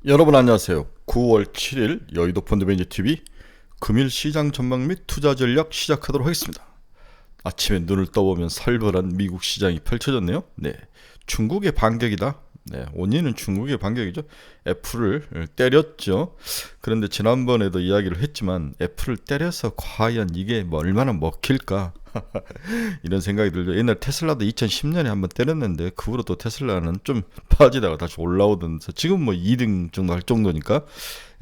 여러분 안녕하세요. 9월 7일 여의도 펀드매니저TV 금일 시장 전망 및 투자 전략 시작하도록 하겠습니다. 아침에 눈을 떠보면 살벌한 미국 시장이 펼쳐졌네요. 네, 중국의 반격이다. 네, 원인은 중국의 반격이죠. 애플을 때렸죠. 그런데 지난번에도 이야기를 했지만 애플을 때려서 과연 이게 얼마나 먹힐까 이런 생각이 들죠. 옛날 테슬라도 2010년에 한번 때렸는데 그 후로 또 테슬라는 좀 빠지다가 다시 올라오던데 지금 뭐 2등 정도 할 정도니까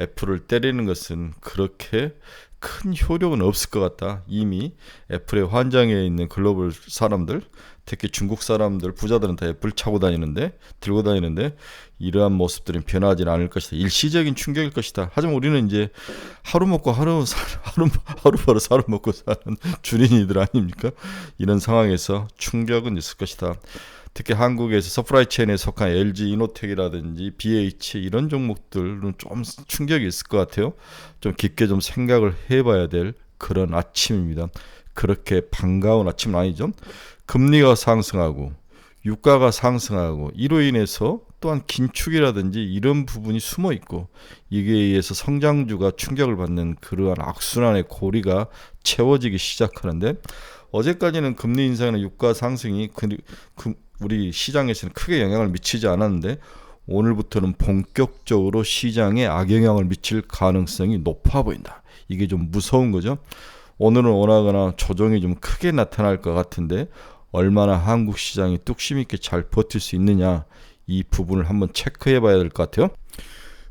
애플을 때리는 것은 그렇게 큰 효력은 없을 것 같다. 이미 애플의 환장에 있는 글로벌 사람들, 특히 중국 사람들, 부자들은 다 애플 들고 다니는데 이러한 모습들은 변하지는 않을 것이다. 일시적인 충격일 것이다. 하지만 우리는 이제 하루 먹고 하루 벌어 하루 먹고 사는 주린이들 아닙니까? 이런 상황에서 충격은 있을 것이다. 특히 한국에서 서프라이 체인에 속한 LG 이노텍이라든지 BH 이런 종목들은 좀 충격이 있을 것 같아요. 좀 깊게 좀 생각을 해봐야 될 그런 아침입니다. 그렇게 반가운 아침은 아니죠. 금리가 상승하고 유가가 상승하고 이로 인해서 또한 긴축이라든지 이런 부분이 숨어 있고 이에 의해서 성장주가 충격을 받는 그러한 악순환의 고리가 채워지기 시작하는데 어제까지는 금리 인상이나 유가 상승이 우리 시장에서는 크게 영향을 미치지 않았는데 오늘부터는 본격적으로 시장에 악영향을 미칠 가능성이 높아 보인다. 이게 좀 무서운 거죠. 오늘은 원하거나 조정이 좀 크게 나타날 것 같은데 얼마나 한국 시장이 뚝심 있게 잘 버틸 수 있느냐 이 부분을 한번 체크해 봐야 될 것 같아요.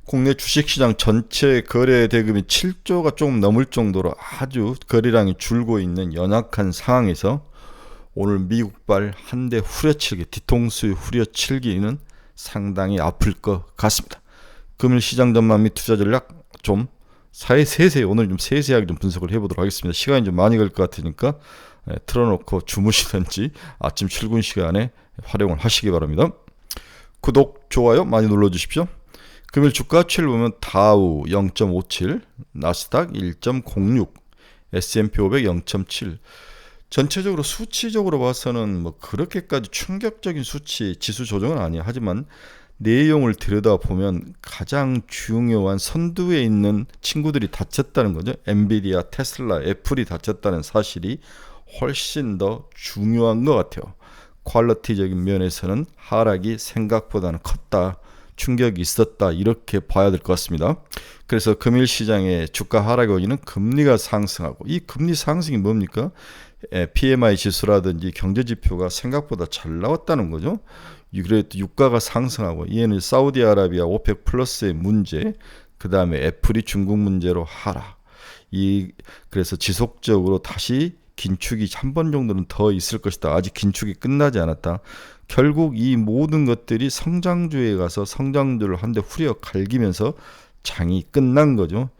국내 주식시장 전체 거래 대금이 7조가 조금 넘을 정도로 아주 거래량이 줄고 있는 연약한 상황에서 오늘 미국발 한 대 후려치기, 뒤통수 후려치기는 상당히 아플 것 같습니다. 금일 시장 전망 및 투자 전략 좀 세세히 오늘 좀 세세하게 좀 분석을 해보도록 하겠습니다. 시간이 좀 많이 걸 것 같으니까 틀어놓고 주무시든지 아침 출근 시간에 활용을 하시기 바랍니다. 구독, 좋아요 많이 눌러주십시오. 금일 주가치를 보면 다우 0.57, 나스닥 1.06, S&P 500 0.7. 전체적으로 수치적으로 봐서는 뭐 그렇게까지 충격적인 수치 지수 조정은 아니에요. 하지만 내용을 들여다보면 가장 중요한 선두에 있는 친구들이 다쳤다는 거죠. 엔비디아, 테슬라, 애플이 다쳤다는 사실이 훨씬 더 중요한 것 같아요. 퀄리티적인 면에서는 하락이 생각보다는 컸다. 충격이 있었다. 이렇게 봐야 될 것 같습니다. 그래서 금일 시장의 주가 하락의 원인은 금리가 상승하고 이 금리 상승이 뭡니까? PMI 지수라든지 경제지표가 생각보다 잘 나왔다는 거죠. 그래도 유가가 상승하고 이에는 사우디아라비아 오펙 플러스의 문제, 그 다음에 애플이 중국 문제로 하락. 그래서 지속적으로 다시 긴축이 한 번 정도는 더 있을 것이다. 아직 긴축이 끝나지 않았다. 결국 이 모든 것들이 성장주에 가서 성장주를 한 대 후려 갈기면서 장이 끝난 거죠.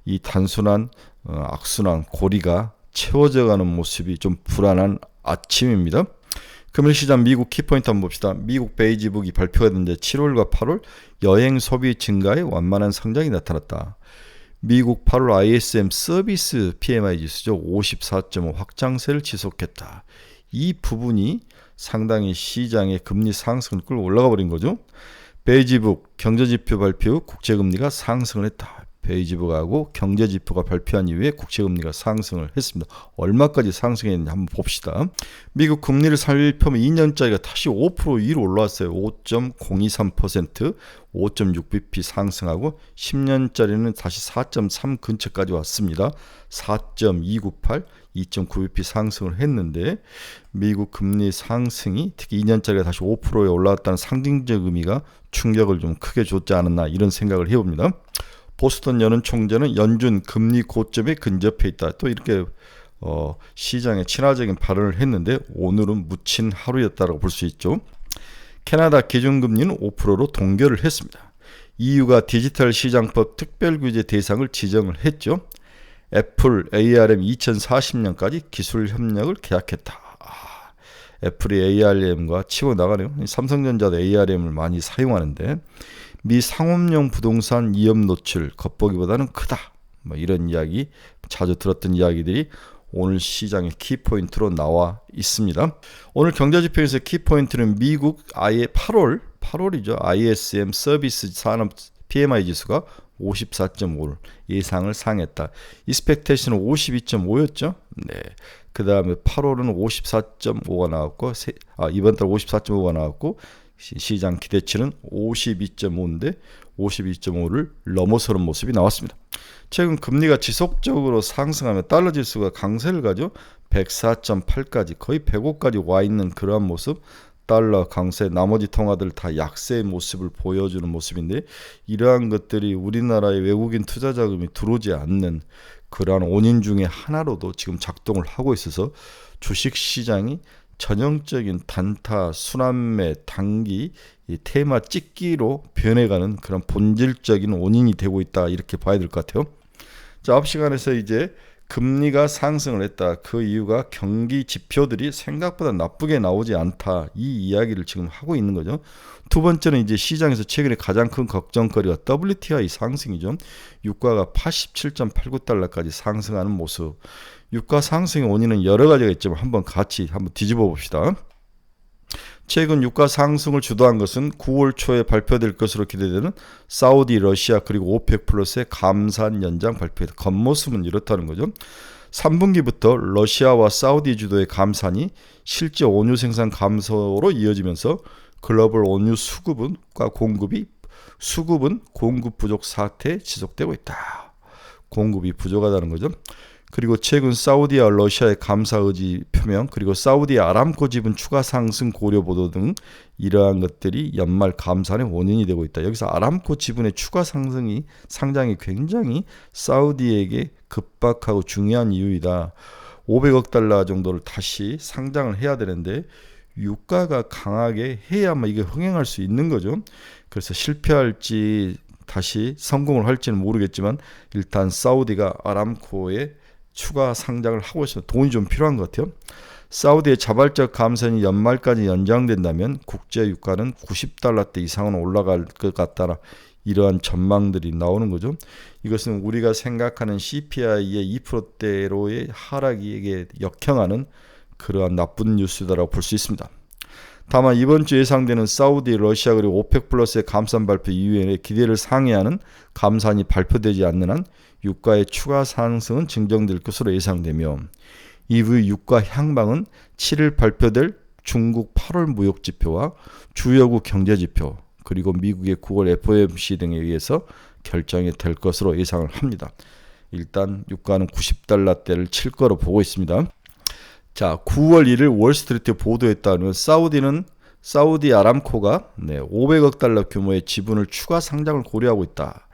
이 단순한 악순환 고리가 채워져 가는 모습이 좀 불안한 아침입니다. 금일 시장 미국 키포인트 한번 봅시다. 미국 베이지북이 발표가 됐는데 7월과 8월 여행 소비 증가에 완만한 성장이 나타났다. 미국 8월 ISM 서비스 PMI 지수죠. 54.5 확장세를 지속했다. 이 부분이 상당히 시장의 금리 상승을 끌고 올라가 버린 거죠. 베이지북 경제지표 발표 후 국채금리가 상승을 했다. 베이지북하고 경제지표가 발표한 이후에 국채금리가 상승을 했습니다. 얼마까지 상승했는지 한번 봅시다. 미국 금리를 살펴보면 2년짜리가 다시 5% 위로 올라왔어요. 5.023%, 5.6bp 상승하고 10년짜리는 다시 4.3 근처까지 왔습니다. 4.298, 2.9bp 상승을 했는데 미국 금리 상승이 특히 2년짜리가 다시 5%에 올라왔다는 상징적 의미가 충격을 좀 크게 줬지 않았나 이런 생각을 해봅니다. 보스턴 연은총재는 연준 금리 고점에 근접해 있다. 또 이렇게 시장에 친화적인 발언을 했는데 오늘은 묻힌 하루였다고 볼 수 있죠. 캐나다 기준금리는 5%로 동결을 했습니다. EU가 디지털 시장법 특별규제 대상을 지정을 했죠. 애플 ARM 2040년까지 기술 협력을 계약했다. 애플이 ARM과 치고 나가네요. 삼성전자도 ARM을 많이 사용하는데 미 상업용 부동산 위험 노출 겉보기보다는 크다. 뭐 이런 이야기 자주 들었던 이야기들이 오늘 시장의 키포인트로 나와 있습니다. 오늘 경제지표에서 키포인트는 미국 아예 8월이죠. ISM 서비스 산업 PMI 지수가 54.5를 예상을 상했다. 익스펙테이션은 52.5였죠. 네. 그 다음에 8월은 54.5가 나왔고, 이번 달 54.5가 나왔고, 시장 기대치는 52.5인데 52.5를 넘어서는 모습이 나왔습니다. 최근 금리가 지속적으로 상승하며 달러 지수가 강세를 가죠. 104.8까지 거의 105까지 와 있는 그러한 모습. 달러 강세, 나머지 통화들 다 약세의 모습을 보여주는 모습인데, 이러한 것들이 우리나라의 외국인 투자 자금이 들어오지 않는 그러한 원인 중에 하나로도 지금 작동을 하고 있어서 주식시장이 전형적인 단타, 순환매, 단기, 이 테마 찍기로 변해가는 그런 본질적인 원인이 되고 있다, 이렇게 봐야 될 것 같아요. 자, 앞 시간에서 이제 금리가 상승을 했다. 그 이유가 경기 지표들이 생각보다 나쁘게 나오지 않다. 이 이야기를 지금 하고 있는 거죠. 두 번째는 이제 시장에서 최근에 가장 큰 걱정거리가 WTI 상승이죠. 유가가 87.89달러까지 상승하는 모습. 유가 상승의 원인은 여러 가지가 있지만 한번 뒤집어 봅시다. 최근 유가 상승을 주도한 것은 9월 초에 발표될 것으로 기대되는 사우디, 러시아 그리고 오펙 플러스의 감산 연장 발표다. 겉모습은 이렇다는 거죠. 3분기부터 러시아와 사우디 주도의 감산이 실제 원유 생산 감소로 이어지면서 글로벌 원유 수급은 공급 부족 사태에 지속되고 있다. 공급이 부족하다는 거죠. 그리고 최근 사우디와 러시아의 감사 의지 표명, 그리고 사우디 아람코 지분 추가 상승 고려 보도 등 이러한 것들이 연말 감산의 원인이 되고 있다. 여기서 아람코 지분의 추가 상장이 굉장히 사우디에게 급박하고 중요한 이유이다. 500억 달러 정도를 다시 상장을 해야 되는데 유가가 강하게 해야만 이게 흥행할 수 있는 거죠. 그래서 실패할지 다시 성공을 할지는 모르겠지만 일단 사우디가 아람코에 추가 상장을 하고 있어서 돈이 좀 필요한 것 같아요. 사우디의 자발적 감산이 연말까지 연장된다면 국제 유가는 90달러대 이상은 올라갈 것 같다라, 이러한 전망들이 나오는 거죠. 이것은 우리가 생각하는 CPI의 2%대로의 하락에게 역행하는 그러한 나쁜 뉴스다라고 볼 수 있습니다. 다만 이번 주 예상되는 사우디, 러시아 그리고 오펙 플러스의 감산 발표 이후에 기대를 상회하는 감산이 발표되지 않는 한 유가의 추가 상승은 증정될 것으로 예상되며, 이후 유가 향방은 7일 발표될 중국 8월 무역 지표와 주요국 경제 지표 그리고 미국의 9월 FOMC 등에 의해서 결정이 될 것으로 예상을 합니다. 일단 유가는 90달러대를 칠 거로 보고 있습니다. 자, 9월 1일 월스트리트 보도에 따르면 사우디 아람코가 500억 달러 규모의 지분을 추가 상장을 고려하고 있다.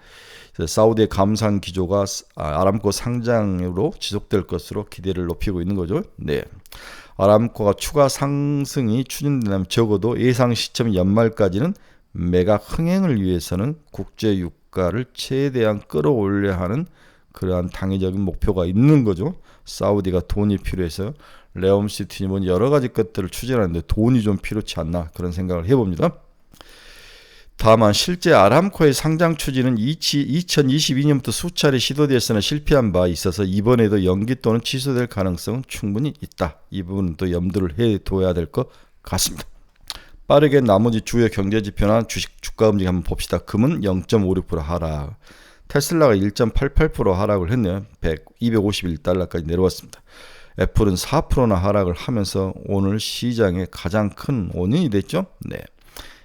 사우디의 감산 기조가 아람코 상장으로 지속될 것으로 기대를 높이고 있는 거죠. 네. 아람코가 추가 상승이 추진된다면 적어도 예상 시점 연말까지는 매각 흥행을 위해서는 국제 유가를 최대한 끌어올려야 하는 그러한 당위적인 목표가 있는 거죠. 사우디가 돈이 필요해서 레옴시티님은 여러 가지 것들을 추진하는데 돈이 좀 필요치 않나, 그런 생각을 해봅니다. 다만 실제 아람코의 상장 추진은 2022년부터 수차례 시도되었으나 실패한 바 있어서 이번에도 연기 또는 취소될 가능성은 충분히 있다. 이 부분은 또 염두를 해둬야 될 것 같습니다. 빠르게 나머지 주요 경제지표나 주가 움직임 한번 봅시다. 금은 0.56% 하락, 테슬라가 1.88% 하락을 했네요. 251달러까지 내려왔습니다. 애플은 4%나 하락을 하면서 오늘 시장의 가장 큰 원인이 됐죠. 네.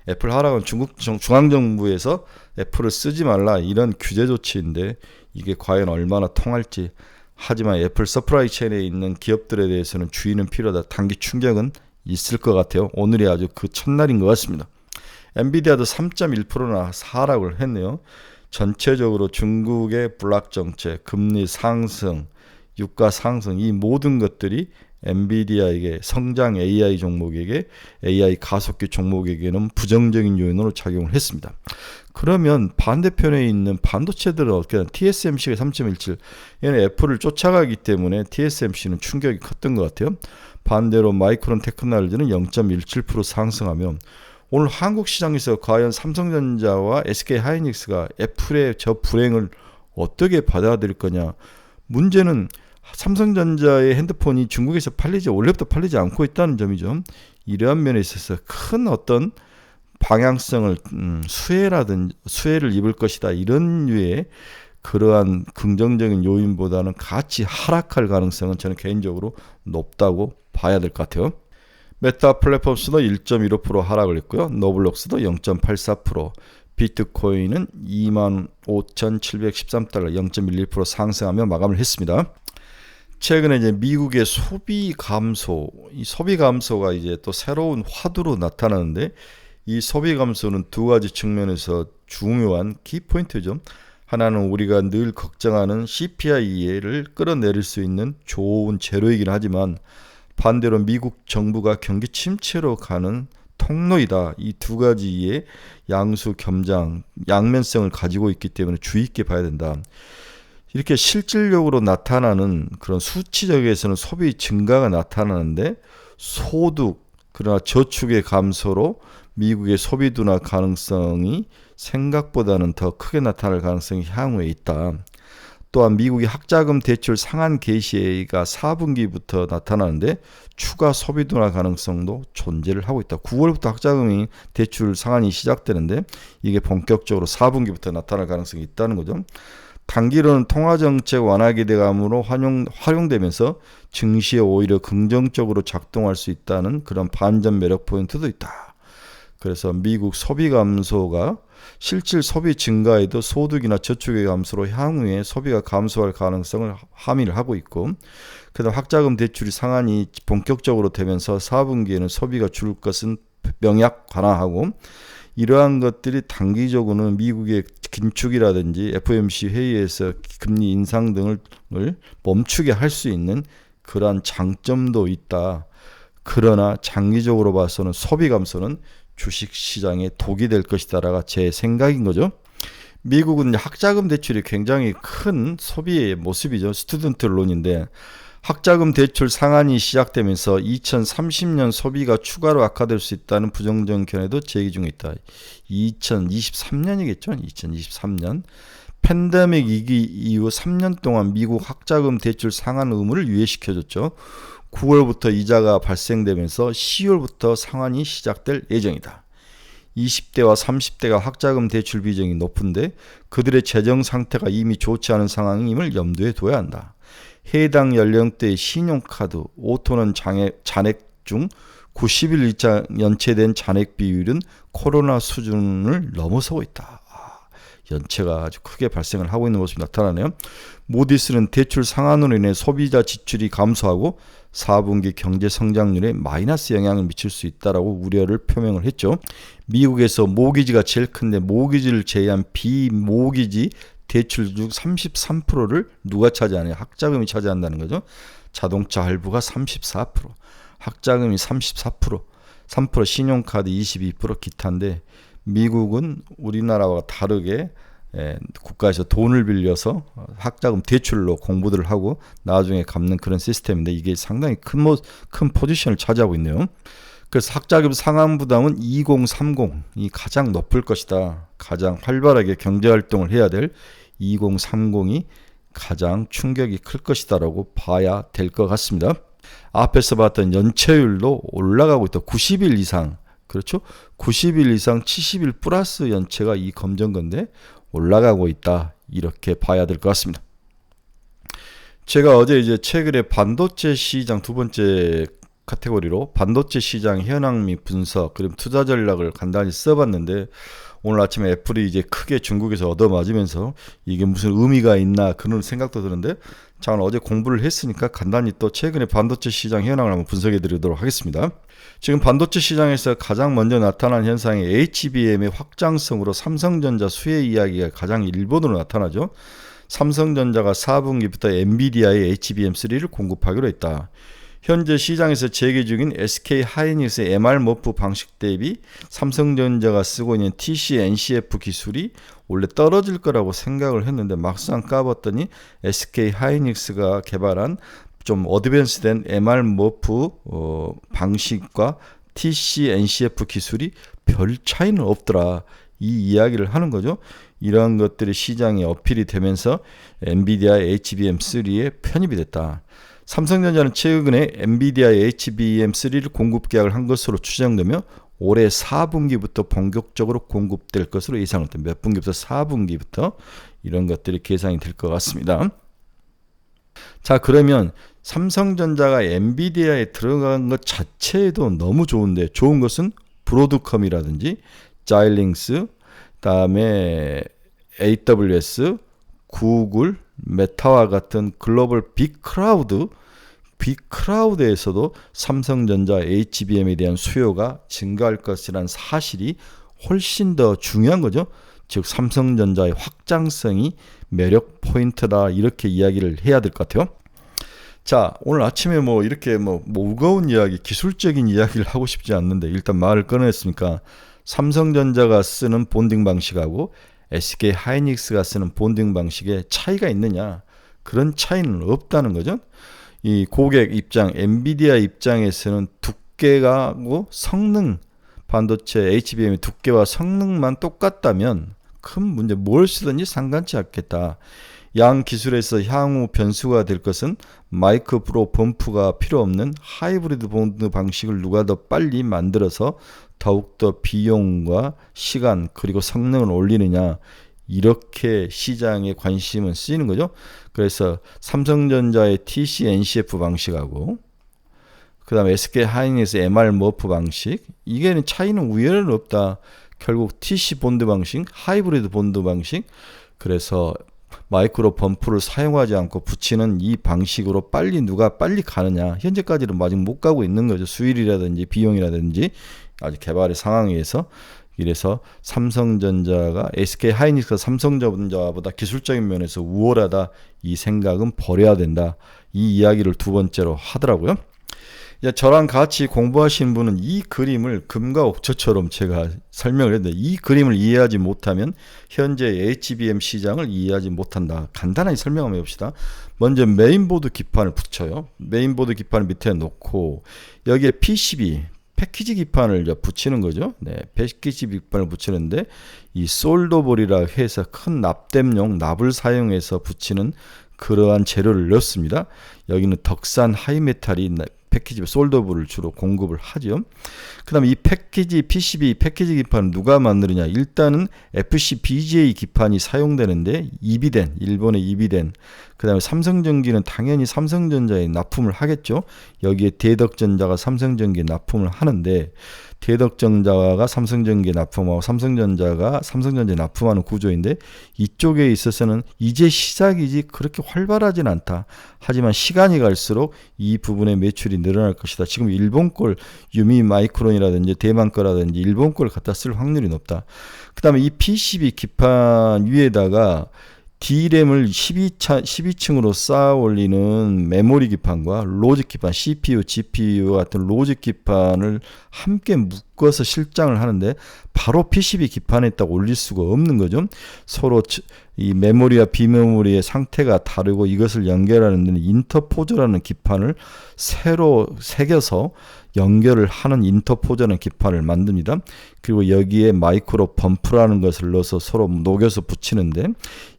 애플 하락은 중국 중앙정부에서 애플을 쓰지 말라, 이런 규제 조치인데 이게 과연 얼마나 통할지. 하지만 애플 서프라이 체인에 있는 기업들에 대해서는 주의는 필요하다. 단기 충격은 있을 것 같아요. 오늘이 아주 그 첫날인 것 같습니다. 엔비디아도 3.1%나 하락을 했네요. 전체적으로 중국의 블락 정책, 금리 상승, 유가 상승, 이 모든 것들이 엔비디아에게, 성장 AI 종목에게, AI 가속기 종목에게는 부정적인 요인으로 작용을 했습니다. 그러면 반대편에 있는 반도체들은 어떻게 되나? TSMC가 3.17, 얘는 애플을 쫓아가기 때문에 TSMC는 충격이 컸던 것 같아요. 반대로 마이크론 테크놀로지는 0.17% 상승하며, 오늘 한국 시장에서 과연 삼성전자와 SK하이닉스가 애플의 저 불행을 어떻게 받아들일 거냐. 문제는 삼성전자의 핸드폰이 중국에서 원래부터 팔리지 않고 있다는 점이죠. 이러한 면에 있어서 큰 어떤 방향성을 수혜를 입을 것이다, 이런 류의 그러한 긍정적인 요인보다는 같이 하락할 가능성은 저는 개인적으로 높다고 봐야 될 것 같아요. 메타 플랫폼스도 1.15% 하락을 했고요. 노블록스도 0.84%, 비트코인은 25,713달러 0.11% 상승하며 마감을 했습니다. 최근에 이제 미국의 소비 감소, 이 소비 감소가 이제 또 새로운 화두로 나타나는데, 이 소비 감소는 두 가지 측면에서 중요한 키포인트죠. 하나는 우리가 늘 걱정하는 CPI를 끌어내릴 수 있는 좋은 재료이긴 하지만, 반대로 미국 정부가 경기 침체로 가는 통로이다. 이 두 가지의 양수 겸장, 양면성을 가지고 있기 때문에 주의 있게 봐야 된다. 이렇게 실질적으로 나타나는 그런 수치적에서는 소비 증가가 나타나는데, 소득, 그러나 저축의 감소로 미국의 소비 둔화 가능성이 생각보다는 더 크게 나타날 가능성이 향후에 있다. 또한 미국의 학자금 대출 상한 개시가 4분기부터 나타나는데 추가 소비 둔화 가능성도 존재를 하고 있다. 9월부터 학자금이 대출 상한이 시작되는데 이게 본격적으로 4분기부터 나타날 가능성이 있다는 거죠. 단기로는 통화정책 완화 기대감으로 활용되면서 증시에 오히려 긍정적으로 작동할 수 있다는 그런 반전 매력 포인트도 있다. 그래서 미국 소비 감소가 실질 소비 증가에도 소득이나 저축의 감소로 향후에 소비가 감소할 가능성을 함의를 하고 있고, 그다음 학자금 대출이 상한이 본격적으로 되면서 4분기에는 소비가 줄 것은 명약관화하고, 이러한 것들이 단기적으로는 미국의 긴축이라든지 FOMC 회의에서 금리 인상 등을 멈추게 할 수 있는 그러한 장점도 있다. 그러나 장기적으로 봐서는 소비 감소는 주식시장에 독이 될 것이다라가 제 생각인 거죠. 미국은 학자금 대출이 굉장히 큰 소비의 모습이죠. 스튜던트 론인데 학자금 대출 상한이 시작되면서 2030년 소비가 추가로 악화될 수 있다는 부정적인 견해도 제기 중에 있다. 2023년이겠죠. 2023년. 팬데믹 위기 이후 3년 동안 미국 학자금 대출 상한 의무를 유예시켜줬죠. 9월부터 이자가 발생되면서 10월부터 상환이 시작될 예정이다. 20대와 30대가 학자금 대출 비중이 높은데 그들의 재정 상태가 이미 좋지 않은 상황임을 염두에 둬야 한다. 해당 연령대의 신용카드, 오토는 잔액 중 90일 이상 연체된 잔액 비율은 코로나 수준을 넘어서고 있다. 연체가 아주 크게 발생을 하고 있는 모습이 나타나네요. 모디스는 대출 상한으로 인해 소비자 지출이 감소하고 4분기 경제 성장률에 마이너스 영향을 미칠 수 있다라고 우려를 표명을 했죠. 미국에서 모기지가 제일 큰데 모기지를 제외한 비모기지 대출 중 33%를 누가 차지하냐? 학자금이 차지한다는 거죠. 자동차 할부가 34%, 학자금이 34%, 3% 신용카드 22%, 기타인데 미국은 우리나라와 다르게 국가에서 돈을 빌려서 학자금 대출로 공부들을 하고 나중에 갚는 그런 시스템인데 이게 상당히 큰 포지션을 차지하고 있네요. 그래서 학자금 상환 부담은 2030이 가장 높을 것이다. 가장 활발하게 경제활동을 해야 될 2030이 가장 충격이 클 것이다라고 봐야 될 것 같습니다. 앞에서 봤던 연체율도 올라가고 있다. 90일 이상. 그렇죠? 90일 이상 70일 플러스 연체가 이 검정건데 올라가고 있다. 이렇게 봐야 될 것 같습니다. 제가 어제 이제 최근에 반도체 시장 두 번째 카테고리로 반도체 시장 현황 및 분석 그리고 투자 전략을 간단히 써봤는데 오늘 아침에 애플이 이제 크게 중국에서 얻어맞으면서 이게 무슨 의미가 있나 그런 생각도 드는데 자, 어제 공부를 했으니까 간단히 또 최근에 반도체 시장 현황을 한번 분석해 드리도록 하겠습니다. 지금 반도체 시장에서 가장 먼저 나타난 현상이 HBM의 확장성으로 삼성전자 수혜 이야기가 가장 일본으로 나타나죠. 삼성전자가 4분기부터 엔비디아의 HBM3를 공급하기로 했다. 현재 시장에서 재개 중인 SK 하이닉스의 MR-머프 방식 대비 삼성전자가 쓰고 있는 TC NCF 기술이 원래 떨어질 거라고 생각을 했는데 막상 까봤더니 SK 하이닉스가 개발한 좀 어드밴스된 MR-머프 방식과 TC NCF 기술이 별 차이는 없더라. 이 이야기를 하는 거죠. 이러한 것들이 시장에 어필이 되면서 엔비디아 HBM3에 편입이 됐다. 삼성전자는 최근에 엔비디아의 HBM3를 공급 계약을 한 것으로 추정되며 올해 4분기부터 본격적으로 공급될 것으로 예상됩니다. 몇 분기부터? 4분기부터 이런 것들이 계산이 될 것 같습니다. 자, 그러면 삼성전자가 엔비디아에 들어간 것 자체도 너무 좋은데, 좋은 것은 브로드컴이라든지 자일링스, 그다음에 AWS, 구글, 메타와 같은 글로벌 빅크라우드에서도 삼성전자 HBM에 대한 수요가 증가할 것이라는 사실이 훨씬 더 중요한 거죠. 즉 삼성전자의 확장성이 매력 포인트다, 이렇게 이야기를 해야 될 것 같아요. 자, 오늘 아침에 이렇게 무거운 이야기, 기술적인 이야기를 하고 싶지 않는데 일단 말을 꺼냈으니까, 삼성전자가 쓰는 본딩 방식하고 SK 하이닉스가 쓰는 본딩 방식에 차이가 있느냐? 그런 차이는 없다는 거죠. 이 고객 입장, 엔비디아 입장에서는 두께하고 성능, 반도체 HBM의 두께와 성능만 똑같다면 큰 문제, 뭘 쓰든지 상관치 않겠다. 양 기술에서 향후 변수가 될 것은 마이크로 범프가 필요 없는 하이브리드 본드 방식을 누가 더 빨리 만들어서 더욱더 비용과 시간 그리고 성능을 올리느냐, 이렇게 시장에 관심은 쓰이는 거죠. 그래서 삼성전자의 TC NCF 방식하고 그 다음에 SK 하이닉스 MR 머프 방식, 이게는 차이는 우연은 없다. 결국 TC 본드 방식, 하이브리드 본드 방식, 그래서 마이크로 범프를 사용하지 않고 붙이는 이 방식으로 누가 빨리 가느냐, 현재까지는 아직 못 가고 있는 거죠. 수율이라든지 비용이라든지 아직 개발의 상황에 의해서. 이래서 삼성전자가 SK 하이닉스가 삼성전자보다 기술적인 면에서 우월하다, 이 생각은 버려야 된다, 이 이야기를 두 번째로 하더라고요. 저랑 같이 공부하신 분은 이 그림을 금과 옥처처럼 제가 설명을 했는데, 이 그림을 이해하지 못하면 현재 HBM 시장을 이해하지 못한다. 간단하게 설명 한번 해봅시다. 먼저 메인보드 기판을 붙여요. 메인보드 기판을 밑에 놓고 여기에 PCB 패키지 기판을 붙이는 거죠. 네, 패키지 기판을 붙이는데 이 솔더볼이라 해서 큰 납땜용 납을 사용해서 붙이는 그러한 재료를 넣습니다. 여기는 덕산 하이메탈이 패키지 솔더볼을 주로 공급을 하죠. 그 다음에 이 PCB 패키지 기판은 누가 만드느냐? 일단은 FC-BGA 기판이 사용되는데, 이비덴, 일본의 이비덴. 그 다음에 삼성전기는 당연히 삼성전자에 납품을 하겠죠. 여기에 대덕전자가 삼성전기에 납품을 하는데, 대덕전자가 삼성전기에 납품하고 삼성전자가 삼성전자에 납품하는 구조인데, 이쪽에 있어서는 이제 시작이지 그렇게 활발하진 않다. 하지만 시간이 갈수록 이 부분의 매출이 늘어날 것이다. 지금 일본 걸 유미 마이크론이라든지 대만 거라든지 일본 걸 갖다 쓸 확률이 높다. 그 다음에 이 PCB 기판 위에다가 D램을 12층으로 쌓아 올리는 메모리 기판과 로직 기판, CPU, GPU 같은 로직 기판을 함께 묶어서 실장을 하는데, 바로 PCB 기판에 딱 올릴 수가 없는 거죠. 서로 이 메모리와 비메모리의 상태가 다르고 이것을 연결하는 데는 인터포저라는 기판을 새로 새겨서 연결을 하는 인터포저라는 기판을 만듭니다. 그리고 여기에 마이크로 범프라는 것을 넣어서 서로 녹여서 붙이는데,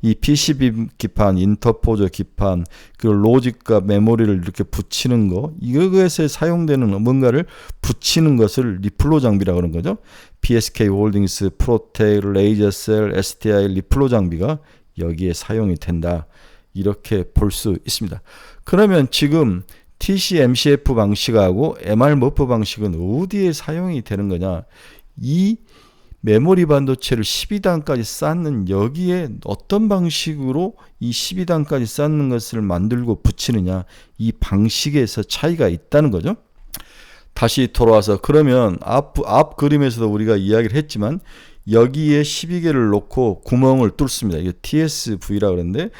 이 PCB 기판, 인터포저 기판, 그리고 로직과 메모리를 이렇게 붙이는 거, 이것에 사용되는 뭔가를 붙이는 것을 리플로 장비라고 하는 거죠. PSK 홀딩스, 프로텍, 레이저셀, STI 리플로 장비가 여기에 사용이 된다, 이렇게 볼 수 있습니다. 그러면 지금 TC MCF 방식하고 MR 머프 방식은 어디에 사용이 되는 거냐? 이 메모리 반도체를 12단까지 쌓는, 여기에 어떤 방식으로 이 12단까지 쌓는 것을 만들고 붙이느냐, 이 방식에서 차이가 있다는 거죠. 다시 돌아와서, 그러면 앞 그림에서도 우리가 이야기를 했지만 여기에 12개를 놓고 구멍을 뚫습니다. 이게 TSV라고 그러는데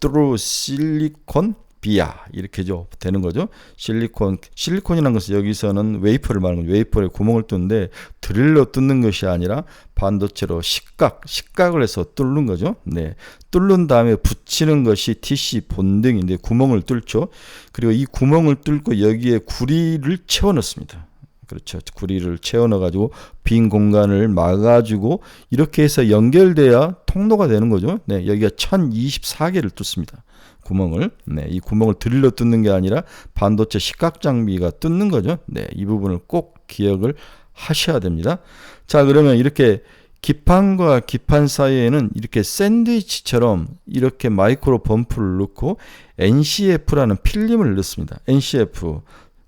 through silicon via 이렇게죠 되는 거죠. 실리콘이라는 것은 여기서는 웨이퍼를 말하는 거죠. 웨이퍼에 구멍을 뚫는데 드릴로 뚫는 것이 아니라 반도체로 식각을 해서 뚫는 거죠. 네, 뚫는 다음에 붙이는 것이 TC 본등인데 구멍을 뚫죠. 그리고 이 구멍을 뚫고 여기에 구리를 채워 넣습니다. 그렇죠. 구리를 채워 넣어가지고 빈 공간을 막아주고 이렇게 해서 연결돼야 통로가 되는 거죠. 네, 여기가 1024개를 뚫습니다. 구멍을. 네, 이 구멍을 드릴로 뚫는 게 아니라 반도체 식각 장비가 뚫는 거죠. 네, 이 부분을 꼭 기억을 하셔야 됩니다. 자, 그러면 이렇게 기판과 기판 사이에는 이렇게 샌드위치처럼 이렇게 마이크로 범프를 넣고 NCF라는 필름을 넣습니다. NCF.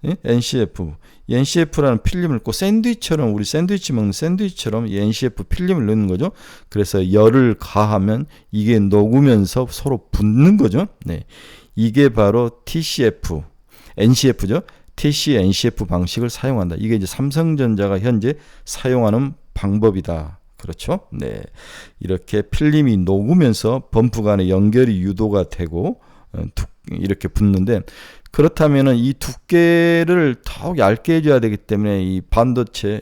예? NCF. NCF라는 필름을 넣고 샌드위치처럼, 우리 샌드위치 먹는 샌드위치처럼 이 NCF 필름을 넣는 거죠. 그래서 열을 가하면 이게 녹으면서 서로 붙는 거죠. 네. 이게 바로 TCF, NCF죠. TC, NCF 방식을 사용한다. 이게 이제 삼성전자가 현재 사용하는 방법이다. 그렇죠? 네. 이렇게 필름이 녹으면서 범프 간의 연결이 유도가 되고 이렇게 붙는데, 그렇다면은 이 두께를 더욱 얇게 해줘야 되기 때문에 이 반도체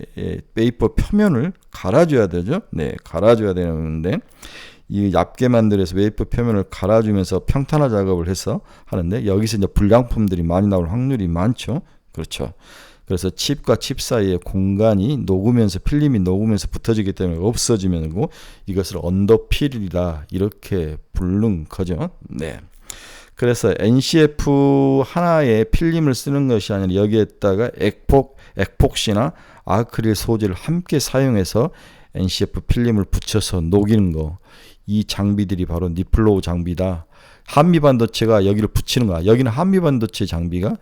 웨이퍼 표면을 갈아줘야 되죠. 네, 갈아줘야 되는데 이 얇게 만들어서 웨이퍼 표면을 갈아주면서 평탄화 작업을 해서 하는데, 여기서 이제 불량품들이 많이 나올 확률이 많죠. 그렇죠. 그래서 칩과 칩 사이의 공간이 녹으면서, 필름이 녹으면서 붙어지기 때문에 없어지면 고, 이것을 언더필이다 이렇게 부르는 거죠. 네. 그래서 NCF 하나의 필름을 쓰는 것이 아니라 여기에다가 액폭시나 아크릴 소재를 함께 사용해서 NCF 필름을 붙여서 녹이는 거, 이 장비들이 바로 니플로우 장비다. 한미반도체가 여기를 붙이는 거야. 여기는 한미반도체 장비가,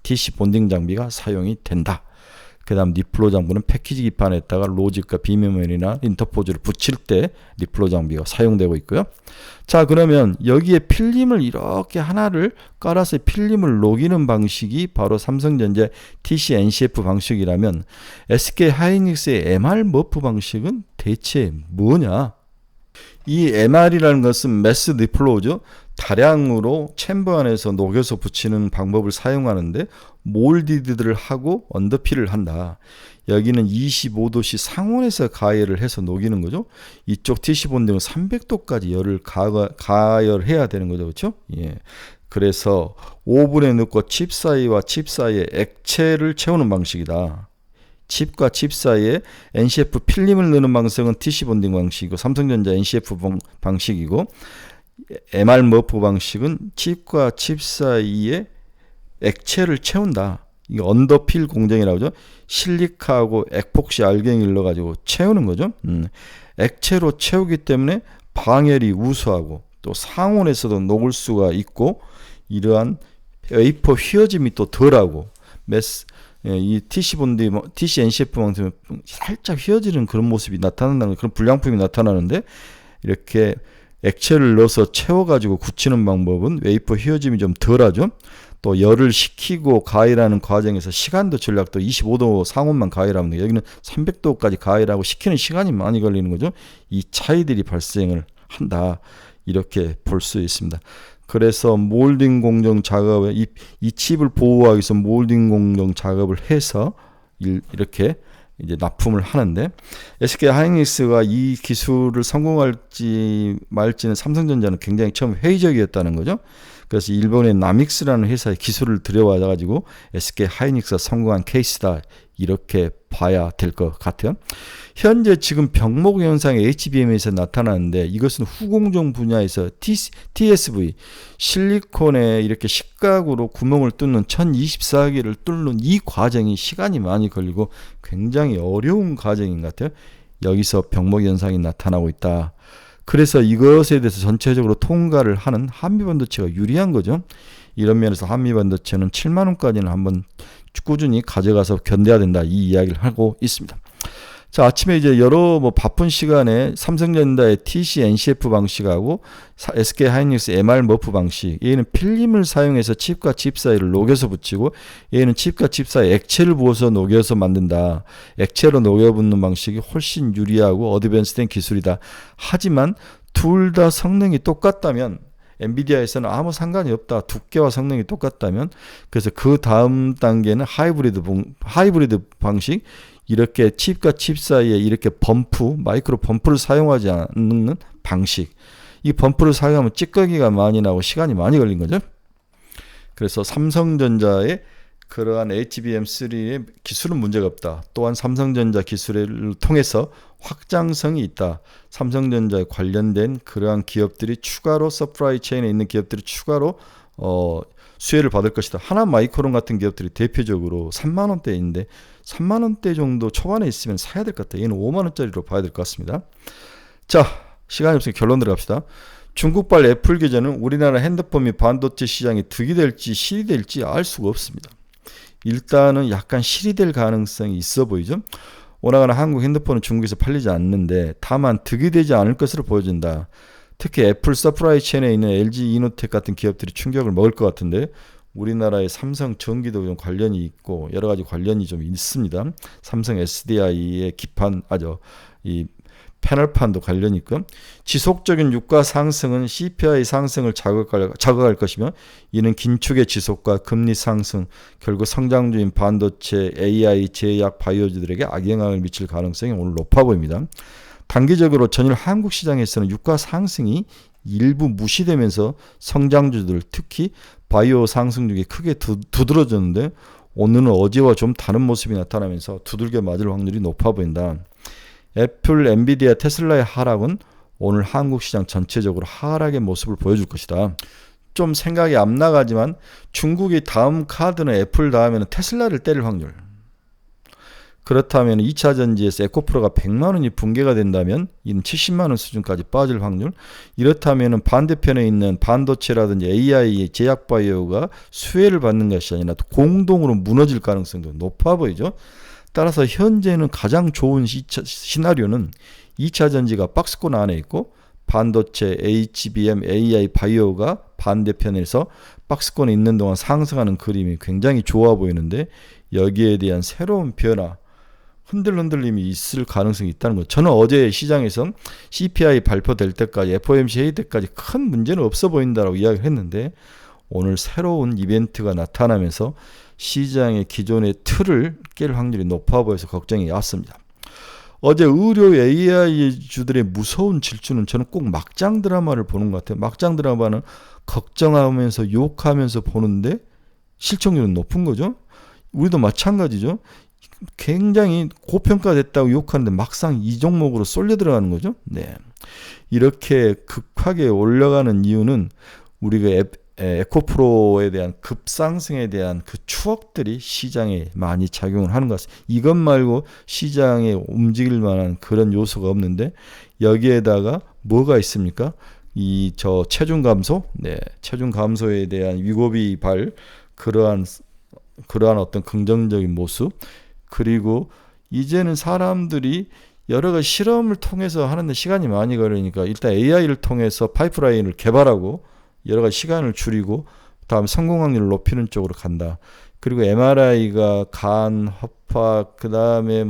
TC 본딩 장비가 사용이 된다. 그 다음 니플로 장비는 패키지 기판에다가 로직과 비메모리나 인터포즈를 붙일 때 니플로 장비가 사용되고 있고요. 자, 그러면 여기에 필름을 이렇게 하나를 깔아서 필름을 녹이는 방식이 바로 삼성전자 TC NCF 방식이라면, SK 하이닉스의 MR 머프 방식은 대체 뭐냐? 이 MR이라는 것은 매스 니플로우죠. 다량으로 챔버 안에서 녹여서 붙이는 방법을 사용하는데, 몰디드를 하고 언더필을 한다. 여기는 25도씨 상온에서 가열을 해서 녹이는 거죠. 이쪽 TC 본딩은 300도까지 열을 가열해야 되는 거죠. 그렇죠? 예. 그래서 오븐에 넣고 칩 사이와 칩 사이에 액체를 채우는 방식이다. 칩과 칩 사이에 NCF 필름을 넣는 방식은 TC 본딩 방식이고, 삼성전자 NCF 방식이고, MR 머프 방식은 칩과 칩 사이에 액체를 채운다. 이게 언더필 공정이라고 하죠. 실리카하고 액폭시 알갱이를 넣어가지고 채우는 거죠. 액체로 채우기 때문에 방열이 우수하고 또 상온에서도 녹을 수가 있고, 이러한 웨이퍼 휘어짐이 또 덜하고, 이 TC 본딩, TC NCF 방식은 살짝 휘어지는 그런 모습이 나타난다는, 그런 불량품이 나타나는데, 이렇게 액체를 넣어서 채워가지고 굳히는 방법은 웨이퍼 휘어짐이 좀 덜하죠. 또 열을 식히고 가열하는 과정에서 시간도 전략도 25도 상온만 가열하면 돼요. 여기는 300도까지 가열하고 식히는 시간이 많이 걸리는 거죠. 이 차이들이 발생을 한다. 이렇게 볼 수 있습니다. 그래서 몰딩 공정 작업에 이 칩을 보호하기 위해서 몰딩 공정 작업을 해서 이렇게 이제 납품을 하는데, SK 하이닉스가 이 기술을 성공할지 말지는 삼성전자는 굉장히 처음 회의적이었다는 거죠. 그래서 일본의 나믹스라는 회사의 기술을 들여와 가지고 SK 하이닉스가 성공한 케이스다, 이렇게 봐야 될 것 같아요. 현재 지금 병목 현상이 HBM에서 나타나는데, 이것은 후공정 분야에서 TSV 실리콘에 이렇게 식각으로 구멍을 뚫는 1024개를 뚫는 이 과정이 시간이 많이 걸리고 굉장히 어려운 과정인 것 같아요. 여기서 병목 현상이 나타나고 있다. 그래서 이것에 대해서 전체적으로 통과를 하는 한미반도체가 유리한 거죠. 이런 면에서 한미반도체는 7만 원까지는 한번 꾸준히 가져가서 견뎌야 된다, 이 이야기를 하고 있습니다. 자, 아침에 이제 여러 바쁜 시간에 삼성전자의 TC NCF 방식하고 SK 하이닉스 MR 머프 방식, 얘는 필름을 사용해서 칩과 칩 사이를 녹여서 붙이고, 얘는 칩과 칩 사이 액체를 부어서 녹여서 만든다. 액체로 녹여 붙는 방식이 훨씬 유리하고 어드밴스된 기술이다. 하지만 둘 다 성능이 똑같다면, 엔비디아에서는 아무 상관이 없다. 두께와 성능이 똑같다면, 그래서 그 다음 단계는 하이브리드 방식, 이렇게 칩과 칩 사이에 이렇게 마이크로 범프를 사용하지 않는 방식. 이 범프를 사용하면 찌꺼기가 많이 나고 시간이 많이 걸린 거죠. 그래서 삼성전자의 그러한 HBM3의 기술은 문제가 없다. 또한 삼성전자 기술을 통해서 확장성이 있다. 삼성전자에 관련된 그러한 기업들이 추가로 서프라이 체인에 있는 기업들이 추가로 수혜를 받을 것이다. 하나마이크론 같은 기업들이 대표적으로 3만 원대인데 3만 원대 정도 초반에 있으면 사야 될 것 같아요. 얘는 5만 원짜리로 봐야 될 것 같습니다. 자, 시간이 없으니 결론 들어갑시다. 중국발 애플 계좌는 우리나라 핸드폰 및 반도체 시장이 득이 될지 실이 될지 알 수가 없습니다. 일단은 약간 실이 될 가능성이 있어 보이죠. 오나가나 한국 핸드폰은 중국에서 팔리지 않는데 다만 득이 되지 않을 것으로 보여진다. 특히 애플 서프라이 체인에 있는 LG 이노텍 같은 기업들이 충격을 먹을 것 같은데 우리나라의 삼성 전기도 좀 관련이 있고 여러 가지 관련이 좀 있습니다. 삼성 SDI의 이 패널판도 관련이 있고 지속적인 유가 상승은 CPI 상승을 자극할 것이며 이는 긴축의 지속과 금리 상승 결국 성장주인 반도체, AI, 제약, 바이오주들에게 악영향을 미칠 가능성이 오늘 높아 보입니다. 단기적으로 전일 한국 시장에서는 유가 상승이 일부 무시되면서 성장주들 특히 바이오 상승률이 크게 두드러졌는데 오늘은 어제와 좀 다른 모습이 나타나면서 두들겨 맞을 확률이 높아 보인다. 애플, 엔비디아, 테슬라의 하락은 오늘 한국 시장 전체적으로 하락의 모습을 보여줄 것이다. 좀 생각이 안 나가지만 중국의 다음 카드는 애플 다음에는 테슬라를 때릴 확률. 그렇다면 2차 전지에서 에코프로가 100만 원이 붕괴가 된다면 이는 70만 원 수준까지 빠질 확률. 이렇다면 반대편에 있는 반도체라든지 AI, 제약바이오가 수혜를 받는 것이 아니라 공동으로 무너질 가능성도 높아 보이죠. 따라서 현재는 가장 좋은 시나리오는 2차 전지가 박스권 안에 있고 반도체, HBM, AI, 바이오가 반대편에서 박스권에 있는 동안 상승하는 그림이 굉장히 좋아 보이는데 여기에 대한 새로운 변화, 흔들림이 있을 가능성이 있다는 것. 저는 어제 시장에서 CPI 발표될 때까지 FOMC 회의 때까지 큰 문제는 없어 보인다라고 이야기를 했는데 오늘 새로운 이벤트가 나타나면서 시장의 기존의 틀을 깰 확률이 높아 보여서 걱정이 왔습니다. 어제 의료 AI 주들의 무서운 질주는 저는 꼭 막장 드라마를 보는 것 같아요. 막장 드라마는 걱정하면서 욕하면서 보는데 시청률은 높은 거죠. 우리도 마찬가지죠. 굉장히 고평가됐다고 욕하는데 막상 이 종목으로 쏠려 들어가는 거죠. 네. 이렇게 극하게 올라가는 이유는 우리가 에코프로에 대한 급상승에 대한 그 추억들이 시장에 많이 작용을 하는 것 같습니다. 이것 말고 시장에 움직일 만한 그런 요소가 없는데 여기에다가 뭐가 있습니까? 체중 감소, 체중 감소에 대한 위고비 그러한 어떤 긍정적인 모습, 그리고 이제는 사람들이 여러 가지 실험을 통해서 하는데 시간이 많이 걸리니까 일단 AI를 통해서 파이프라인을 개발하고 여러 가지 시간을 줄이고 다음 성공 확률을 높이는 쪽으로 간다. 그리고 MRI가 간, 허파, 그다음에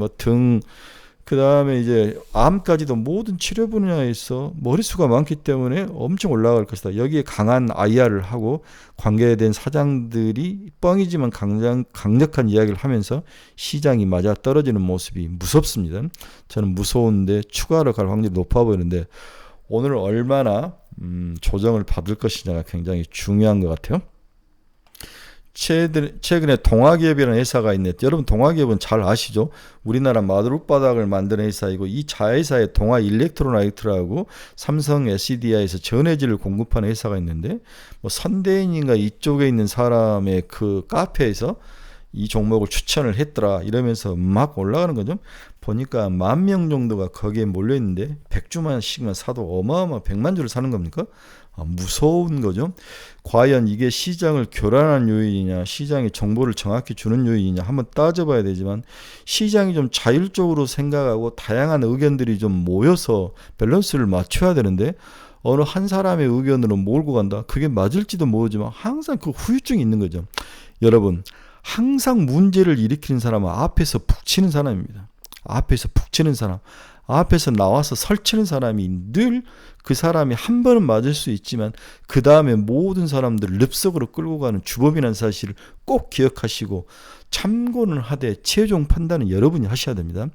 그다음에 이제 암까지도 모든 치료 분야에서 머릿수가 많기 때문에 엄청 올라갈 것이다. 여기에 강한 IR을 하고 관계된 사장들이 뻥이지만 강력한 이야기를 하면서 시장이 맞아 떨어지는 모습이 무섭습니다. 저는 무서운데 추가로 갈 확률이 높아 보이는데 오늘 얼마나 조정을 받을 것이냐가 굉장히 중요한 것 같아요. 최근에 동아기업이라는 회사가 있는데 여러분 동아기업은 잘 아시죠? 우리나라 마루바닥을 만드는 회사이고 이 자회사에 동아 일렉트로나이트라고 삼성 SDI에서 전해질을 공급하는 회사가 있는데 선대인인가 이쪽에 있는 사람의 그 카페에서 이 종목을 추천을 했더라 이러면서 막 올라가는 거죠. 보니까 10,000명 정도가 거기에 몰려있는데 100주만씩만 사도 어마어마 100만 주를 사는 겁니까? 무서운 거죠. 과연 이게 시장을 교란한 요인이냐 시장의 정보를 정확히 주는 요인이냐 한번 따져봐야 되지만 시장이 좀 자율적으로 생각하고 다양한 의견들이 좀 모여서 밸런스를 맞춰야 되는데 어느 한 사람의 의견으로 몰고 간다. 그게 맞을지도 모르지만 항상 그 후유증이 있는 거죠. 여러분 항상 문제를 일으키는 사람은 앞에서 북치는 사람입니다. 앞에서 북치는 사람, 앞에서 나와서 설치는 사람이 늘 그 사람이 한 번은 맞을 수 있지만 그 다음에 모든 사람들을 릅석으로 끌고 가는 주범이라는 사실을 꼭 기억하시고 참고는 하되 최종 판단은 여러분이 하셔야 됩니다.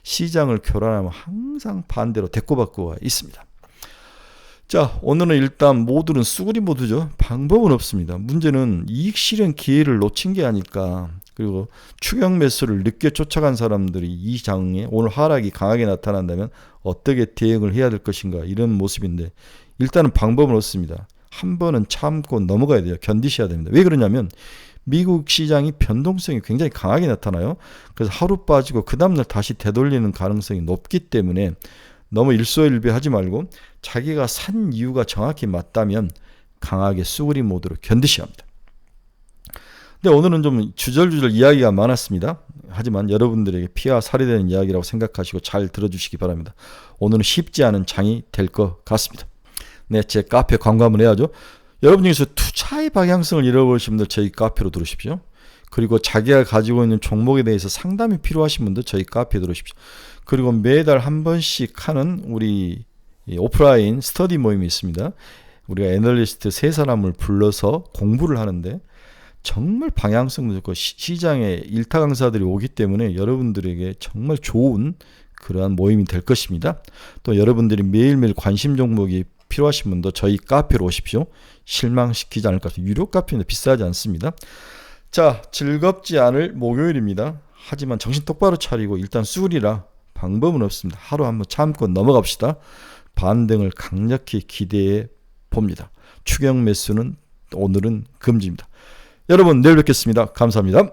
시장을 교란하면 항상 반대로 대꾸받고가 있습니다. 자, 오늘은 일단 모두는 쑥으리 모두죠. 방법은 없습니다. 문제는 이익 실현 기회를 놓친 게 아닐까. 그리고 추격 매수를 늦게 쫓아간 사람들이 이 장에 오늘 하락이 강하게 나타난다면 어떻게 대응을 해야 될 것인가 이런 모습인데 일단은 방법은 없습니다. 한 번은 참고 넘어가야 돼요. 견디셔야 됩니다. 왜 그러냐면 미국 시장이 변동성이 굉장히 강하게 나타나요. 그래서 하루 빠지고 그 다음날 다시 되돌리는 가능성이 높기 때문에 너무 일소일비하지 말고 자기가 산 이유가 정확히 맞다면 강하게 쏘그리 모드로 견디셔야 합니다. 근데 오늘은 좀 주절주절 이야기가 많았습니다. 하지만 여러분들에게 피와 살이 되는 이야기라고 생각하시고 잘 들어주시기 바랍니다. 오늘은 쉽지 않은 장이 될 것 같습니다. 네, 제 카페 광고 한번 해야죠. 여러분 중에서 투자의 방향성을 잃어버리신 분들 저희 카페로 들어오십시오. 그리고 자기가 가지고 있는 종목에 대해서 상담이 필요하신 분들 저희 카페에 들어오십시오. 그리고 매달 한 번씩 하는 우리 오프라인 스터디 모임이 있습니다. 우리가 애널리스트 3사람을 불러서 공부를 하는데 정말 방향성도 좋고 시장에 일타 강사들이 오기 때문에 여러분들에게 정말 좋은 그러한 모임이 될 것입니다. 또 여러분들이 매일매일 관심 종목이 필요하신 분도 저희 카페로 오십시오. 실망시키지 않을 것 같아요. 유료 카페인데 비싸지 않습니다. 자, 즐겁지 않을 목요일입니다. 하지만 정신 똑바로 차리고 일단 쑥이라 방법은 없습니다. 하루 한번 참고 넘어갑시다. 반등을 강력히 기대해 봅니다. 추경 매수는 오늘은 금지입니다. 여러분 내일 뵙겠습니다. 감사합니다.